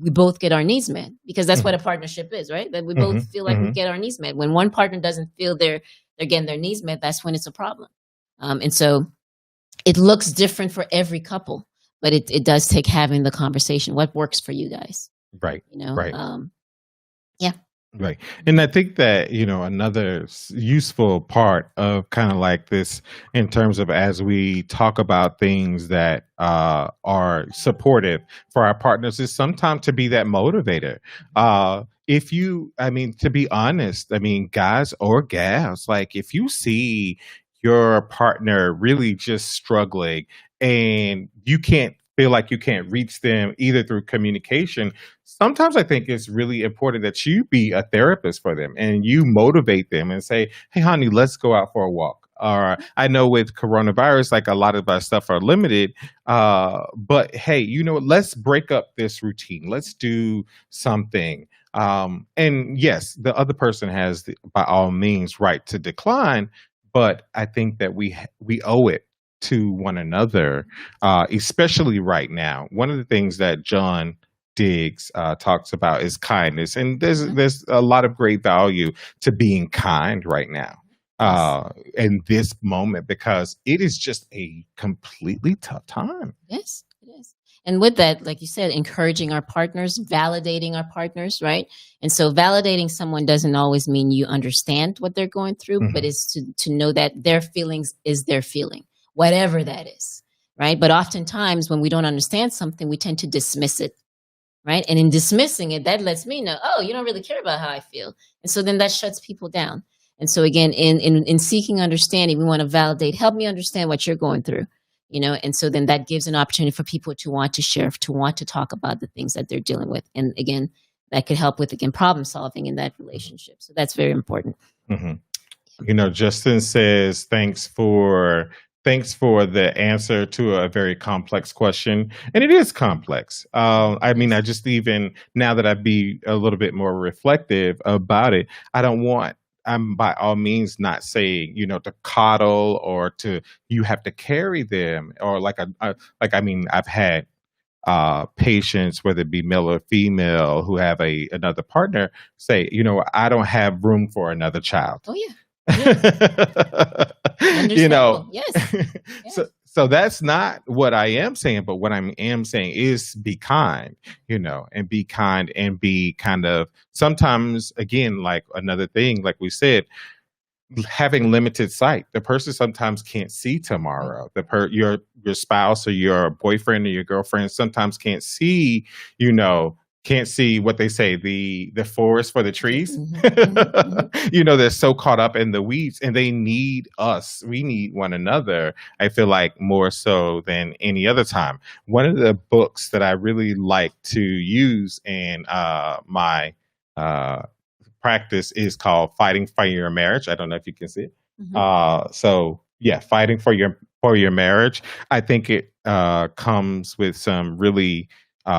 we both get our needs met, because that's what a partnership is, right? That we both feel like we get our needs met. When one partner doesn't feel they're getting their needs met, that's when it's a problem. And so it looks different for every couple, but it does take having the conversation. What works for you guys? Right. Right. Yeah. Right. And I think that, another useful part of kind of like this in terms of as we talk about things that are supportive for our partners is sometimes to be that motivator. To be honest, guys or gals, like if you see your partner really just struggling and you can't feel like you can't reach them either through communication, sometimes I think it's really important that you be a therapist for them and you motivate them and say, hey, honey, let's go out for a walk. Or I know with coronavirus, like a lot of our stuff are limited. But hey, let's break up this routine. Let's do something. And yes, the other person has, by all means, right to decline. But I think that we owe it to one another, especially right now. One of the things that John Diggs talks about is kindness, and there's a lot of great value to being kind right now in this moment, because it is just a completely tough time. Yes, it is. And with that, like you said, encouraging our partners, validating our partners, right? And so validating someone doesn't always mean you understand what they're going through, but is to know that their feelings is their feeling, whatever that is, right? But oftentimes when we don't understand something, we tend to dismiss it, right? And in dismissing it, that lets me know, oh, you don't really care about how I feel. And so then that shuts people down. And so again, in seeking understanding, we want to validate, help me understand what you're going through. And so then that gives an opportunity for people to want to share, to want to talk about the things that they're dealing with. And again, that could help with, again, problem solving in that relationship. So that's very important. Justin says, thanks for the answer to a very complex question. And it is complex. I just, even now that I be a little bit more reflective about it, I'm by all means not saying, to coddle or you have to carry them, or I've had patients, whether it be male or female, who have another partner say, I don't have room for another child. Oh yeah. Understandable. Yes. So that's not what I am saying, but what I am saying is be kind, and be kind and be kind of, sometimes, again, like another thing, like we said, having limited sight. The person sometimes can't see tomorrow. Your spouse or your boyfriend or your girlfriend sometimes can't see, can't see what they say, the forest for the trees. They're so caught up in the weeds, and they need us. We need one another, I feel like, more so than any other time. One of the books that I really like to use in my practice is called Fighting for Your Marriage. I don't know if you can see it. So yeah, Fighting for Your Marriage. I think it comes with some really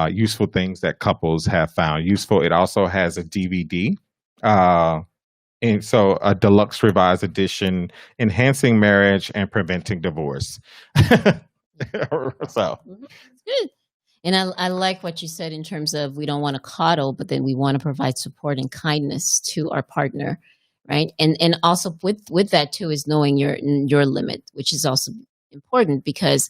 useful things that couples have found useful. It also has a DVD. And so a deluxe revised edition, Enhancing Marriage and Preventing Divorce. So good. And I like what you said in terms of we don't want to coddle, but then we want to provide support and kindness to our partner, right? And also with that too is knowing your limit, which is also important, because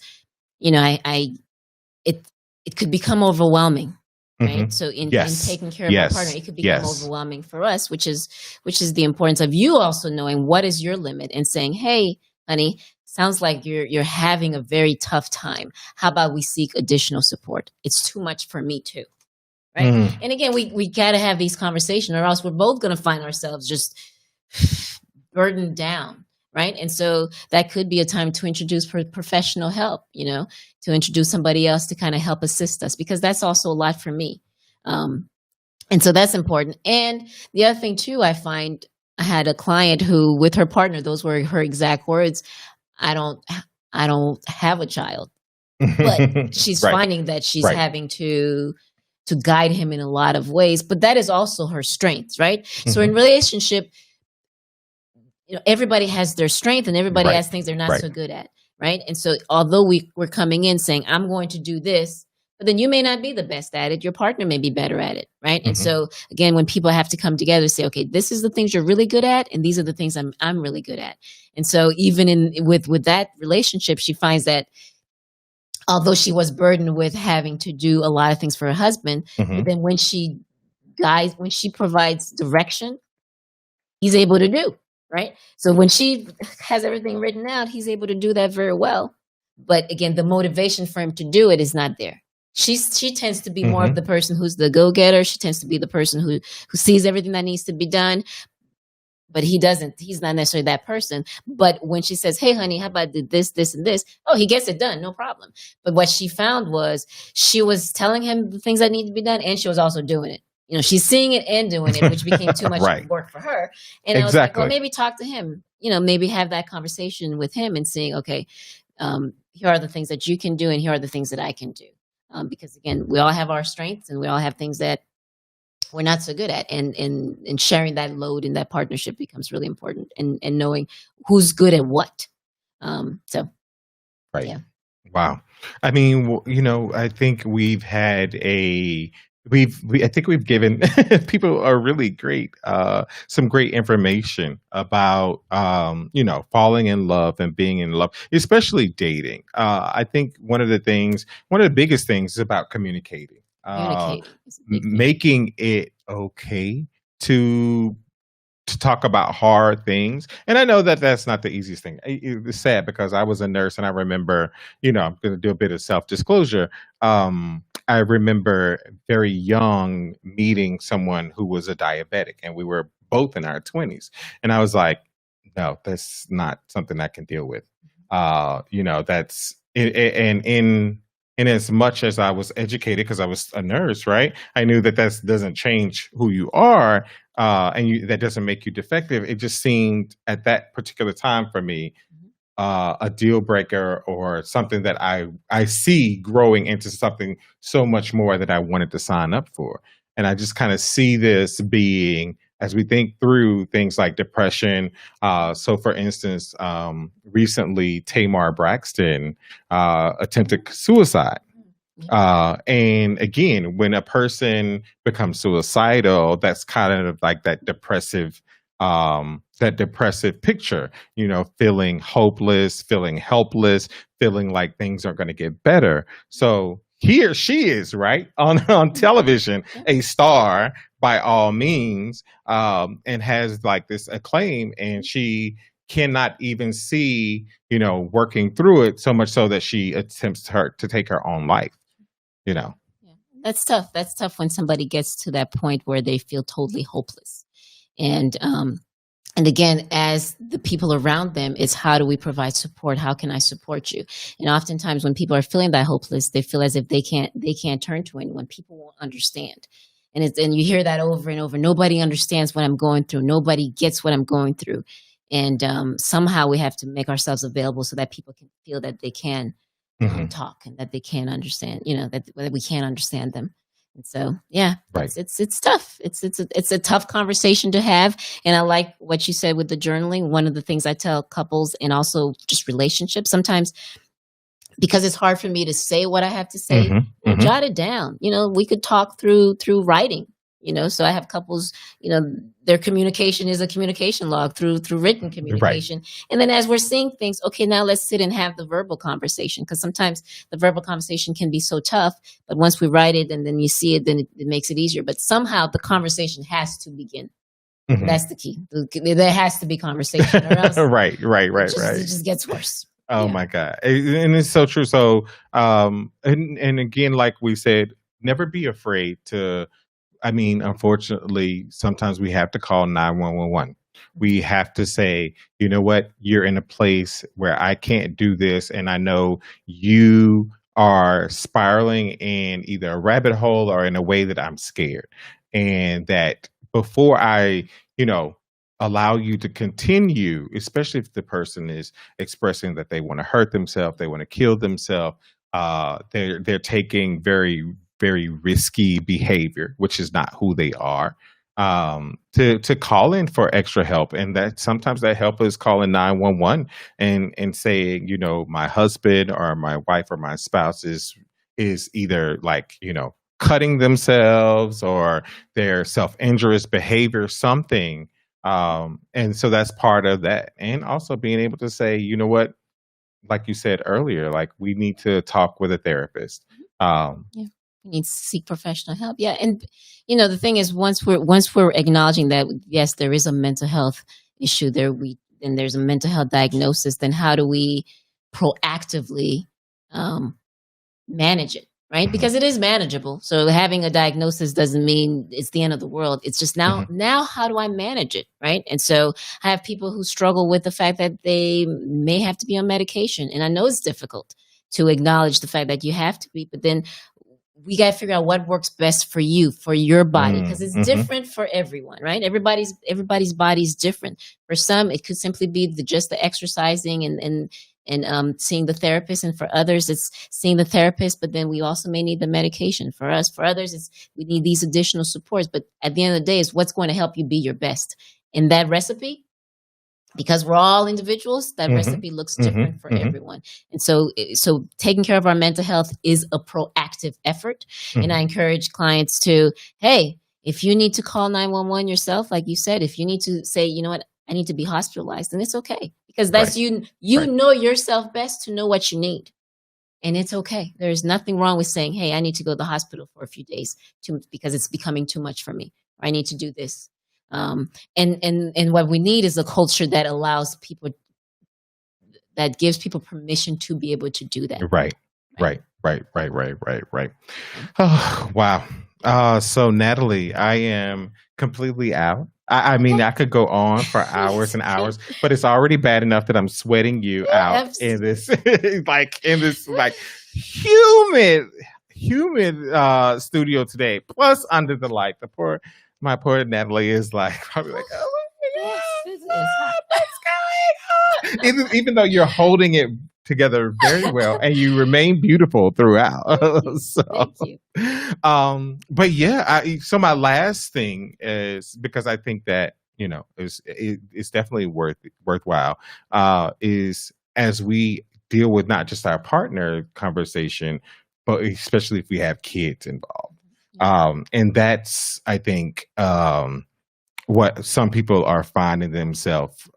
it could become overwhelming, right? So in taking care of our partner, it could become overwhelming for us, which is the importance of you also knowing what is your limit and saying, hey, honey, sounds like you're having a very tough time. How about we seek additional support? It's too much for me too, right? And again, we got to have these conversations, or else we're both going to find ourselves just burdened down, right? And so that could be a time to introduce professional help, to introduce somebody else to kind of help assist us, because that's also a lot for me. And so that's important. And the other thing too, I find I had a client who, with her partner, those were her exact words. I don't, I don't have a child, but she's Right, finding that she's right. having to guide him in a lot of ways, but that is also her strength, right? So in Mhm. relationship, everybody has their strength and everybody Right, has things they're not right. so good at, right? And so although we're coming in saying I'm going to do this, but then you may not be the best at it, your partner may be better at it, right? And Mhm, so again, when people have to come together, say, okay, this is the things you're really good at and these are the things I'm really good at. And so even in with that relationship, she finds that although she was burdened with having to do a lot of things for her husband, but mhm, then when she provides direction, he's able to do, right? So when she has everything written out, he's able to do that very well. But again, the motivation for him to do it is not there. She tends to be more of mhm, the person who's the go-getter. She tends to be the person who sees everything that needs to be done, but he doesn't. He's not necessarily that person. But when she says, "Hey, honey, how about this, this, and this?" Oh, he gets it done, no problem. But what she found was she was telling him the things that need to be done, and she was also doing it. She's seeing it and doing it, which became too much Right. work for her. And I was like, well, Exactly. maybe talk to him. Maybe have that conversation with him and seeing, okay, here are the things that you can do, and here are the things that I can do. Because again, we all have our strengths, and we all have things that we're not so good at, and sharing that load in that partnership becomes really important, and knowing who's good at what. So Right. yeah. Wow. I mean, I think I think we've given people a really great, some great information about, falling in love and being in love, especially dating. I think one of the biggest things is about communicating, Communicating is a big thing. making it okay to talk about hard things. And I know that that's not the easiest thing. It's sad because I was a nurse and I remember, I'm going to do a bit of self disclosure. I remember very young meeting someone who was a diabetic and we were both in our 20s. And I was like, no, that's not something I can deal with. That's and in as much as I was educated because I was a nurse, right? I knew that that doesn't change who you are, that doesn't make you defective. It just seemed at that particular time for me Mhm. a deal breaker or something that I see growing into something so much more that I wanted to sign up for. And I just kind of see this being as we think through things like depression. So, for instance, recently Tamar Braxton attempted suicide. Mm. Yeah. And again, when a person becomes suicidal, that's kind of like that depressive picture, feeling hopeless, feeling helpless, feeling like things aren't going to get better. So here she is, right? On Mhm. television, Yeah. a star by all means, and has like this acclaim, and Mhm. she cannot even see, working through it so much so that she attempts to take her own life you Yeah. know? Yeah. That's tough. That's tough when somebody gets to that point where they feel totally hopeless. And again, as the people around them, it's how do we provide support? How can I support you? And oftentimes when people are feeling that hopeless, they feel as if they can't turn to anyone. People won't understand. And you hear that over and over. Nobody understands what I'm going through. Nobody gets what I'm going through. And somehow we have to make ourselves available so that people can feel that they can Mhm. talk and that they can understand, that we can understand them. And so, yeah, Right. it's tough. It's a tough conversation to have. And I like what you said with the journaling. One of the things I tell couples and also just relationships sometimes, because it's hard for me to say what I have to say, Mhm, mhm. jot it down. We could talk through writing. So I have couples, their communication is a communication log through written Right. communication. And then as we're seeing things, okay, now let's sit and have the verbal conversation. Because sometimes the verbal conversation can be so tough, but once we write it and then you see it, then it makes it easier. But somehow the conversation has to begin. And Mhm. that's the key. There has to be conversation, or else Right, right, it right, just it right. just gets worse. Oh Yeah. my god. And it's so true. So, and again, like we said, never be afraid to I mean, unfortunately, sometimes we have to call 911. We have to say, you know what, you're in a place where I can't do this. And I know you are spiraling in either a rabbit hole or in a way that I'm scared. And that before I, you know, allow you to continue, especially if the person is expressing that they want to hurt themselves, they want to kill themselves. They're taking very risky behavior, which is not who they are. To call in for extra help, and that sometimes that help is calling 911 and saying, my husband or my wife or my spouse is either like cutting themselves or their self-injurious behavior, something. And so that's part of that. And also being able to say, you know what, like you said earlier, like we need to talk with a therapist. Yeah. We need to seek professional help. Yeah. And the thing is, once we're acknowledging that, yes, there is a mental health issue there, and there's a mental health diagnosis, then how do we proactively manage it? Right? Because it is manageable. So having a diagnosis doesn't mean it's the end of the world. It's just now how do I manage it? Right? And so I have people who struggle with the fact that they may have to be on medication. And I know it's difficult to acknowledge the fact that you have to be, but then we got to figure out what works best for you, for your body, because it's different for everyone, right? Everybody's body is different. For some, it could simply be just the exercising and seeing the therapist, and for others, it's seeing the therapist. But then we also may need the medication. For others, we need these additional supports. But at the end of the day, it's what's going to help you be your best. And that recipe, because we're all individuals, that recipe looks different for everyone. And so taking care of our mental health is a proactive effort. And I encourage clients to, hey, if you need to call 911 yourself, like you said, if you need to say, you know what, I need to be hospitalized, then it's okay. Because that's you know yourself best to know what you need. And it's okay. There's nothing wrong with saying, hey, I need to go to the hospital for a few days because it's becoming too much for me. Or I need to do this. And what we need is a culture that allows people, that gives people permission to be able to do that. Right. Oh, wow. So Natalie, I am completely out. I mean, I could go on for hours and hours, but it's already bad enough that I'm sweating you out in this, like humid studio today. Plus, under the light, my poor Natalie is like probably like, oh my God, what's going on? Even though you're holding it together very well and you remain beautiful throughout. Thank you. But yeah, so my last thing is, because I think that it's definitely worthwhile, is as we deal with not just our partner conversation, but especially if we have kids involved. And that's, I think, what some people are finding themselves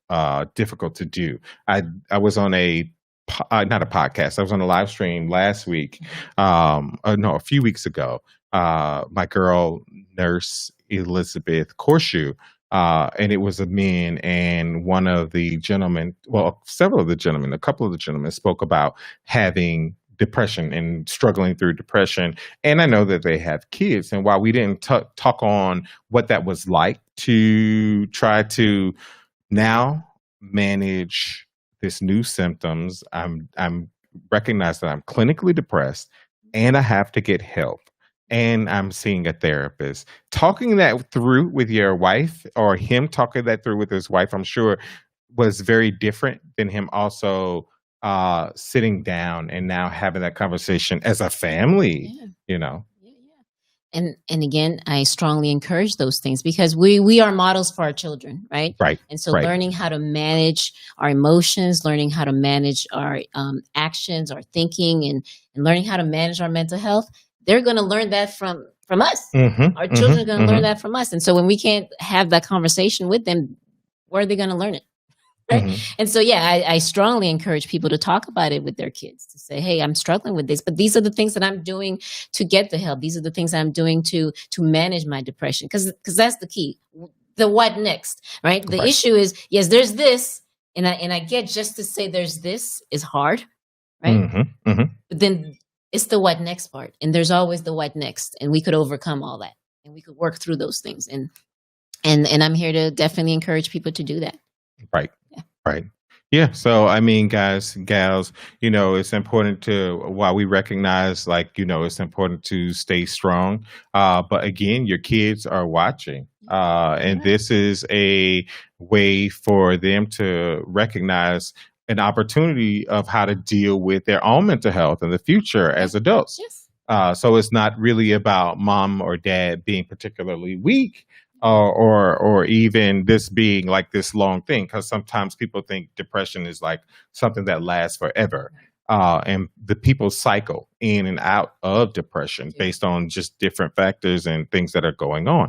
difficult to do. I was on not a podcast. I was on a live stream last week. A few weeks ago. My girl, Nurse Elizabeth Corshu, and it was a men, and one of the gentlemen, several of the gentlemen, a couple of the gentlemen spoke about having depression and struggling through depression. And I know that they have kids. And while we didn't talk on what that was like to try to now manage this new symptoms, I'm recognize that I'm clinically depressed and I have to get help. And I'm seeing a therapist. Talking that through with your wife, or him talking that through with his wife, I'm sure was very different than him also sitting down and now having that conversation as a family. And again, I strongly encourage those things, because we are models for our children, right? Right. And so learning how to manage our emotions, learning how to manage our actions, our thinking, and learning how to manage our mental health, they're going to learn that from us. Our children are going to learn that from us. And so when we can't have that conversation with them, where are they going to learn it? Right? And so, I strongly encourage people to talk about it with their kids, to say, hey, I'm struggling with this, but these are the things that I'm doing to get the help. These are the things I'm doing to manage my depression. Because that's the key. The what next, right? The issue is, yes, there's this, and I get, just to say there's this is hard, right? But then it's the what next part. And there's always the what next. And we could overcome all that, and we could work through those things. And I'm here to definitely encourage people to do that. Right. Right. Yeah. So, I mean, guys, gals, it's important while we recognize, it's important to stay strong. But again, your kids are watching. And this is a way for them to recognize an opportunity of how to deal with their own mental health in the future as adults. Yes. So it's not really about mom or dad being particularly weak, or even this being like this long thing. Because sometimes people think depression is like something that lasts forever, and the people cycle in and out of depression based on just different factors and things that are going on.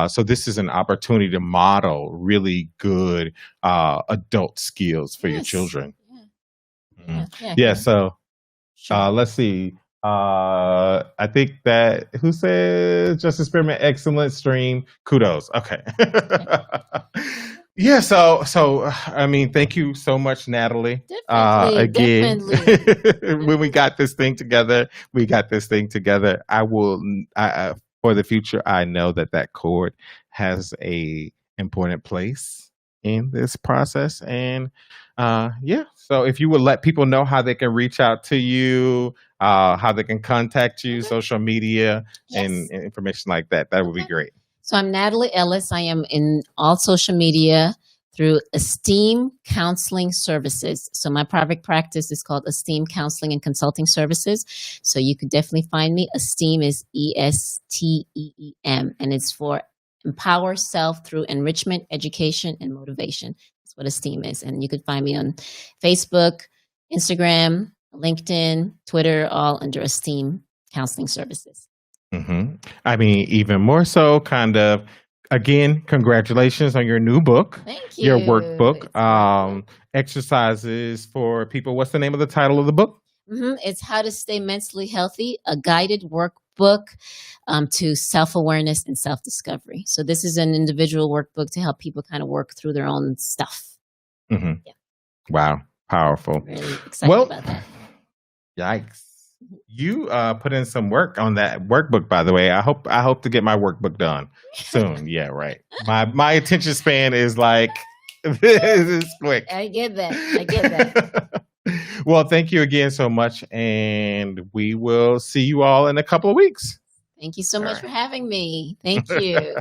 So this is an opportunity to model really good adult skills for your Yes. children. Yeah. Yeah. So Sure. let's see. I think that who said just experiment excellent stream. Kudos. Okay. Yeah. So I mean, thank you so much, Natalie. Again, Definitely. when we got this thing together, I will. For the future, I know that chord has a important place in this process, and yeah. So if you would let people know how they can reach out to you, how they can contact you, Okay. social media, Yes. and information like that, that would be Okay. great. So I'm Natalie Ellis. I am in all social media through Esteem Counseling Services. So my private practice is called Esteem Counseling and Consulting Services. So you could definitely find me. Esteem is ESTEEM, and it's for empower self through enrichment, education, and motivation. That's what Esteem is. And you could find me on Facebook, Instagram, LinkedIn, Twitter, all under Esteem Counseling Services. I mean, even more so, kind of. Again, congratulations on your new book. Thank you. Your workbook, It's wonderful. exercises for people. What's the name of the title of the book? It's How to Stay Mentally Healthy, a guided workbook to self-awareness and self-discovery. So this is an individual workbook to help people kind of work through their own stuff. Mhm. Yeah. Wow, powerful. Really excited Well, about that. yikes. You put in some work on that workbook, by the way. I hope to get my workbook done soon. Yeah, right. My attention span is like this is quick. I get that. Well, thank you again so much, and we will see you all in a couple of weeks. Thank you so All much right. for having me. Thank you.